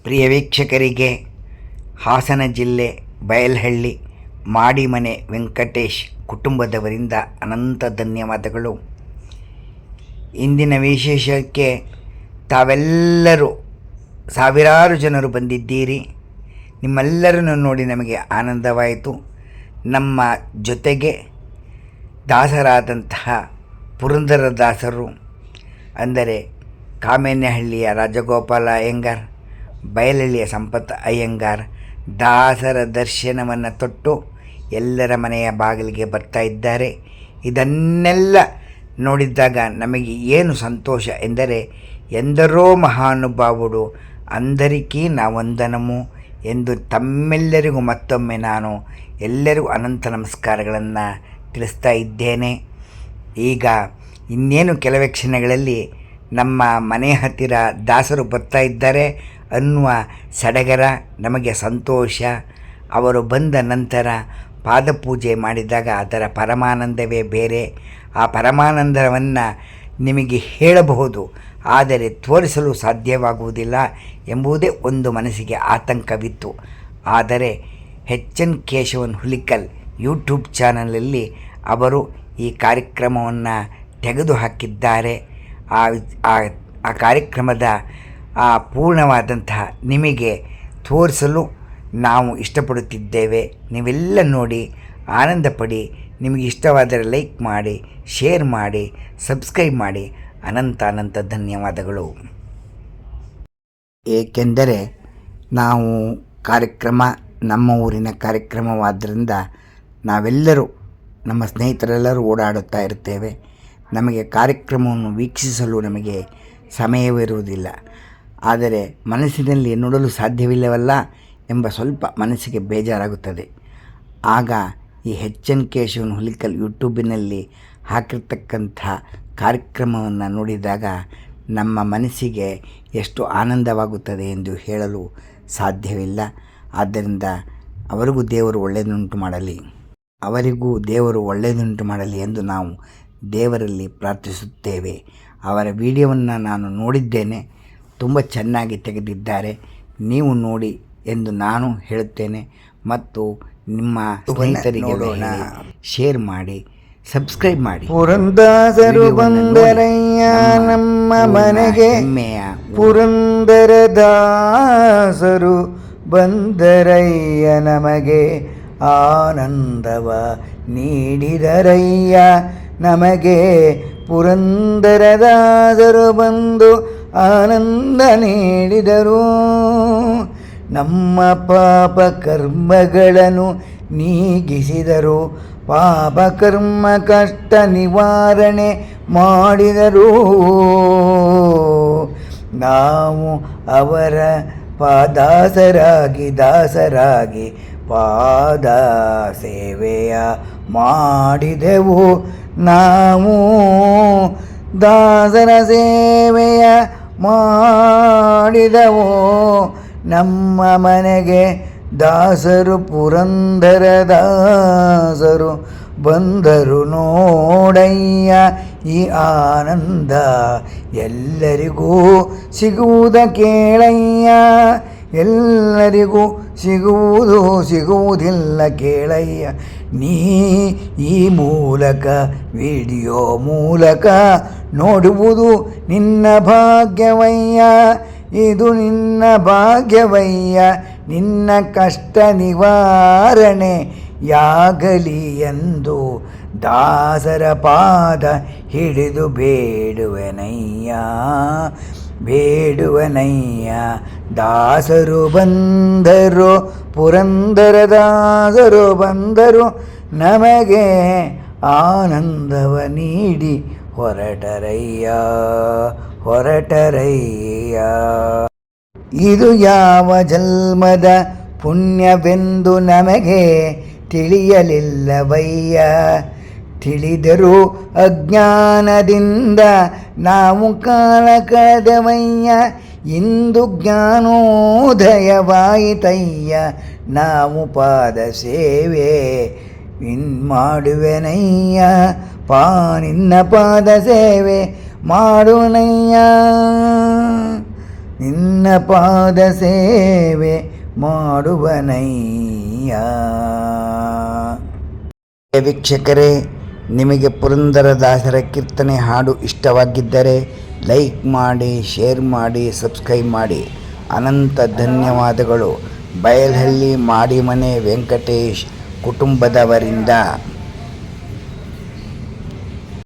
ಪ್ರಿಯ ವೀಕ್ಷಕರಿಗೆ ಹಾಸನ ಜಿಲ್ಲೆ ಬಯಲಹಳ್ಳಿ ಮಾಡಿಮನೆ ವೆಂಕಟೇಶ್ ಕುಟುಂಬದವರಿಂದ ಅನಂತ ಧನ್ಯವಾದಗಳು. ಇಂದಿನ ವಿಶೇಷಕ್ಕೆ ತಾವೆಲ್ಲರೂ ಸಾವಿರಾರು ಜನರು ಬಂದಿದ್ದೀರಿ. ನಿಮ್ಮೆಲ್ಲರನ್ನು ನೋಡಿ ನಮಗೆ ಆನಂದವಾಯಿತು. ನಮ್ಮ ಜೊತೆಗೆ ದಾಸರಾದಂತಹ ಪುರಂದರದಾಸರು ಅಂದರೆ ಕಾಮೇನಹಳ್ಳಿಯ ರಾಜಗೋಪಾಲ ಅಯ್ಯಂಗಾರ್, ಬಯಲಹಳ್ಳಿಯ ಸಂಪತ್ ಅಯ್ಯಂಗಾರ್ ದಾಸರ ದರ್ಶನವನ್ನು ತೊಟ್ಟು ಎಲ್ಲರ ಮನೆಯ ಬಾಗಿಲಿಗೆ ಬರ್ತಾ ಇದ್ದಾರೆ. ಇದನ್ನೆಲ್ಲ ನೋಡಿದ್ದಾಗ ನಮಗೆ ಏನು ಸಂತೋಷ ಎಂದರೆ, ಎಂದರೋ ಮಹಾನುಭಾವುಡು ಅಂದರಿಕೀ ನಾವಂದನಮು ಎಂದು ತಮ್ಮೆಲ್ಲರಿಗೂ ಮತ್ತೊಮ್ಮೆ ನಾನು ಎಲ್ಲರಿಗೂ ಅನಂತ ನಮಸ್ಕಾರಗಳನ್ನು ತಿಳಿಸ್ತಾ ಇದ್ದೇನೆ. ಈಗ ಇನ್ನೇನು ಕೆಲವೇ ಕ್ಷಣಗಳಲ್ಲಿ ನಮ್ಮ ಮನೆ ಹತ್ತಿರ ದಾಸರು ಬರ್ತಾ ಇದ್ದಾರೆ ಅನ್ನುವ ಸಡಗರ ನಮಗೆ ಸಂತೋಷ. ಅವರು ಬಂದ ನಂತರ ಪಾದಪೂಜೆ ಮಾಡಿದಾಗ ಅದರ ಪರಮಾನಂದವೇ ಬೇರೆ. ಆ ಪರಮಾನಂದವನ್ನು ನಿಮಗೆ ಹೇಳಬಹುದು, ಆದರೆ ತೋರಿಸಲು ಸಾಧ್ಯವಾಗುವುದಿಲ್ಲ ಎಂಬುದೇ ಒಂದು ಮನಸ್ಸಿಗೆ ಆತಂಕವಿತ್ತು. ಆದರೆ ಎಚ್.ಎನ್. ಕೇಶವನ್ ಹುಲಿಕಲ್ ಯೂಟ್ಯೂಬ್ ಚಾನಲಲ್ಲಿ ಅವರು ಈ ಕಾರ್ಯಕ್ರಮವನ್ನು ತೆಗೆದುಹಾಕಿದ್ದಾರೆ. ಆ ಕಾರ್ಯಕ್ರಮದ ಪೂರ್ಣವಾದಂತಹ ನಿಮಗೆ ತೋರಿಸಲು ನಾವು ಇಷ್ಟಪಡುತ್ತಿದ್ದೇವೆ. ನೀವೆಲ್ಲ ನೋಡಿ ಆನಂದ ಪಡಿ. ನಿಮಗೆ ಇಷ್ಟವಾದರೆ ಲೈಕ್ ಮಾಡಿ, ಶೇರ್ ಮಾಡಿ, ಸಬ್ಸ್ಕ್ರೈಬ್ ಮಾಡಿ. ಅನಂತ ಧನ್ಯವಾದಗಳು. ಏಕೆಂದರೆ ನಾವು ಕಾರ್ಯಕ್ರಮ ನಮ್ಮ ಊರಿನ ಕಾರ್ಯಕ್ರಮವಾದ್ದರಿಂದ ನಾವೆಲ್ಲರೂ ನಮ್ಮ ಸ್ನೇಹಿತರೆಲ್ಲರೂ ಓಡಾಡುತ್ತಾ ಇರ್ತೇವೆ. ನಮಗೆ ಕಾರ್ಯಕ್ರಮವನ್ನು ವೀಕ್ಷಿಸಲು ನಮಗೆ ಸಮಯವಿರುವುದಿಲ್ಲ. ಆದರೆ ಮನಸ್ಸಿನಲ್ಲಿ ನೋಡಲು ಸಾಧ್ಯವಿಲ್ಲವಲ್ಲ ಎಂಬ ಸ್ವಲ್ಪ ಮನಸ್ಸಿಗೆ ಬೇಜಾರಾಗುತ್ತದೆ. ಆಗ ಈ ಎಚ್.ಎನ್. ಕೇಶವನ್ ಹುಲಿಕಲ್ ಯೂಟ್ಯೂಬಿನಲ್ಲಿ ಹಾಕಿರ್ತಕ್ಕಂಥ ಕಾರ್ಯಕ್ರಮವನ್ನು ನೋಡಿದಾಗ ನಮ್ಮ ಮನಸ್ಸಿಗೆ ಎಷ್ಟು ಆನಂದವಾಗುತ್ತದೆ ಎಂದು ಹೇಳಲು ಸಾಧ್ಯವಿಲ್ಲ. ಆದ್ದರಿಂದ ಅವರಿಗೂ ದೇವರು ಒಳ್ಳೆಯದುಂಟು ಮಾಡಲಿ ಎಂದು ನಾವು ದೇವರಲ್ಲಿ ಪ್ರಾರ್ಥಿಸುತ್ತೇವೆ. ಅವರ ವಿಡಿಯೋವನ್ನು ನಾನು ನೋಡಿದ್ದೇನೆ, ತುಂಬ ಚೆನ್ನಾಗಿ ತೆಗೆದಿದ್ದಾರೆ. ನೀವು ನೋಡಿ ಎಂದು ನಾನು ಹೇಳುತ್ತೇನೆ. ಮತ್ತು ನಿಮ್ಮ ಸ್ನೇಹಿತರಿಗೆ ಶೇರ್ ಮಾಡಿ, ಸಬ್ಸ್ಕ್ರೈಬ್ ಮಾಡಿ. ಪುರಂದರದಾಸರು ಬಂದರಯ್ಯ ನಮ್ಮ ಮನೆಗೆ, ಪುರಂದರದಾಸರು ಬಂದರಯ್ಯ ನಮಗೆ ಆನಂದವ ನೀಡಿದರಯ್ಯ. ನಮಗೆ ಪುರಂದರದಾಸರು ಬಂದು ಆನಂದ ನೀಡಿದರು. ನಮ್ಮ ಪಾಪ ಕರ್ಮಗಳನ್ನು ನೀಗಿಸಿದರು. ಪಾಪ ಕರ್ಮ ಕಷ್ಟ ನಿವಾರಣೆ ಮಾಡಿದರು. ನಾವು ಅವರ ದಾಸರಾಗಿ ಪಾದ ಸೇವೆಯ ಮಾಡಿದೆವು. ನಾವು ದಾಸರ ಸೇವೆಯ ಮಾಡಿದೆವು. ನಮ್ಮ ಮನೆಗೆ ದಾಸರು ಪುರಂದರದಾಸರು ಬಂದರು ನೋಡಯ್ಯ. ಈ ಆನಂದ ಎಲ್ಲರಿಗೂ ಸಿಗುವುದ ಕೇಳಯ್ಯ. ಎಲ್ಲರಿಗೂ ಸಿಗುವುದಿಲ್ಲ ಕೇಳಯ್ಯ. ನೀ ಈ ಮೂಲಕ ವಿಡಿಯೋ ಮೂಲಕ ನೋಡುವುದು ನಿನ್ನ ಭಾಗ್ಯವಯ್ಯ. ಇದು ನಿನ್ನ ಭಾಗ್ಯವಯ್ಯ. ನಿನ್ನ ಕಷ್ಟ ನಿವಾರಣೆ ಯಾಗಲಿ ಎಂದು ದಾಸರ ಪಾದ ಹಿಡಿದು ಬೇಡುವನಯ್ಯ. ದಾಸರು ಬಂದರು, ಪುರಂದರದಾಸರು ಬಂದರು, ನಮಗೆ ಆನಂದವ ನೀಡಿ ಹೊರಟರಯ್ಯ. ಇದು ಯಾವ ಜನ್ಮದ ಪುಣ್ಯವೆಂದು ನಮಗೆ ತಿಳಿಯಲಿಲ್ಲವಯ್ಯ. ತಿಳಿದರೂ ಅಜ್ಞಾನದಿಂದ ನಾವು ಕಾಲ ಕಳೆದವಯ್ಯ. ಇಂದು ಜ್ಞಾನೋದಯವಾಯಿತಯ್ಯ. ನಾವು ಪಾದ ಸೇವೆ ಮಾಡುವೆನಯ್ಯ. ನಿನ್ನ ಪಾದ ಸೇವೆ ಮಾಡುವನಯ್ಯ. ನಿನ್ನ ಪಾದ ಸೇವೆ ಮಾಡುವನಯ್ಯ. ವೀಕ್ಷಕರೇ, ನಿಮಗೆ ಪುರಂದರದಾಸರ ಕೀರ್ತನೆ ಹಾಡು ಇಷ್ಟವಾಗಿದ್ದರೆ ಲೈಕ್ ಮಾಡಿ, ಶೇರ್ ಮಾಡಿ, ಸಬ್ಸ್ಕ್ರೈಬ್ ಮಾಡಿ. ಅನಂತ ಧನ್ಯವಾದಗಳು. ಬಯಲಹಳ್ಳಿ ಮಾಡಿಮನೆ ವೆಂಕಟೇಶ್ ಕುಟುಂಬದವರಿಂದ.